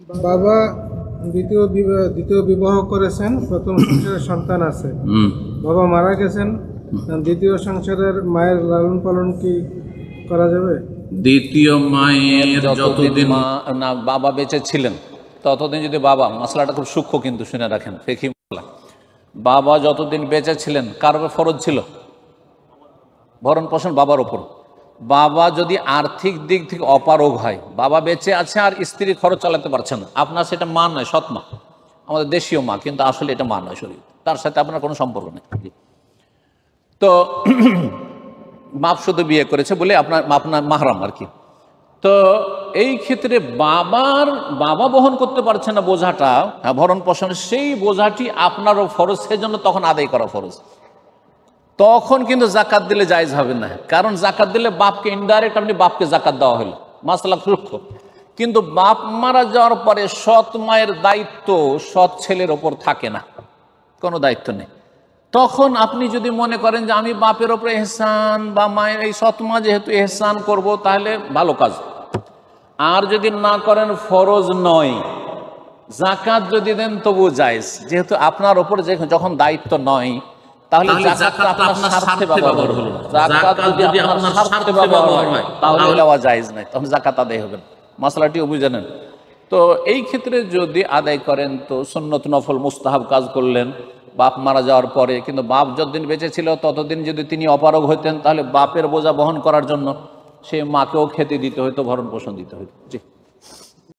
বাবা দ্বিতীয় বিবাহ করেছেন, প্রথম সংসারের সন্তান আছে, বাবা মারা গেছেন, দ্বিতীয় সংসারের মায়ের লালন পালন কি করা যাবে? দ্বিতীয় মায়ের যতদিন না বাবা বেঁচে ছিলেন ততদিন যদি বাবা, মশলাটা খুব সূক্ষ্ম কিন্তু শুনে রাখেন, ফিকহি মশলা। বাবা যতদিন বেঁচে ছিলেন কার উপর ফরজ ছিল? ভরণ পোষণ বাবার ওপর। বাবা যদি আর্থিক দিক থেকে অপারগ হয়, বাবা বেঁচে আছে আর স্ত্রী খরচ চালাতে পারছে না, আপনার সেটা মা নয়, সৎ মা, আমাদের দেশীয় মা, কিন্তু আসলে এটা মা নয়, শরীর তার সাথে আপনার কোনো সম্পর্ক নেই। তো বাপ শুধু বিয়ে করেছে বলে আপনার মাহরাম আর কি। তো এই ক্ষেত্রে বাবা বহন করতে পারছে না বোঝাটা, ভরণ পোষণের সেই বোঝাটি আপনারও ফরজ, সেজন্য তখন আদায় করা ফরজ। তখন কিন্তু জাকাত দিলে জায়েজ হবে না, কারণ জাকাত দিলে বাপকে ইনডাইরেক্ট আপনি বাপকে জাকাত দেওয়া হলো, মাসলা সূক্ষ্ম। কিন্তু বাপ মারা যাওয়ার পরে সৎ মায়ের দায়িত্ব সৎ ছেলের ওপর থাকে না, কোনো দায়িত্ব নেই। তখন আপনি যদি মনে করেন যে আমি বাপের ওপর এহসান বা মায়ের এই সৎ মা যেহেতু এহসান করব, তাহলে ভালো কাজ। আর যদি না করেন ফরজ নয়, জাকাত যদি দেন তবু জায়েজ, যেহেতু আপনার ওপর যখন দায়িত্ব নয়, তাহলে জাকাতটা আপনার স্বার্থে ব্যবহার হলো। জাকাত যদি আপনার স্বার্থে ব্যবহার হয় তাহলে দেওয়া জায়েজ নাই, তখন জাকাত আদায় হবে না। মশলাটিও বুঝে নেন। তো এই ক্ষেত্রে যদি আদায় করেন তো সুন্নত নফল মুস্তাহাব কাজ করলেন বাপ মারা যাওয়ার পরে। কিন্তু বাপ যতদিন বেঁচে ছিল ততদিন যদি তিনি অপারগ হইতেন, তাহলে বাপের বোঝা বহন করার জন্য সে মাকেও খেতে দিতে হইতো, ভরণ পোষণ দিতে হইতো। জি।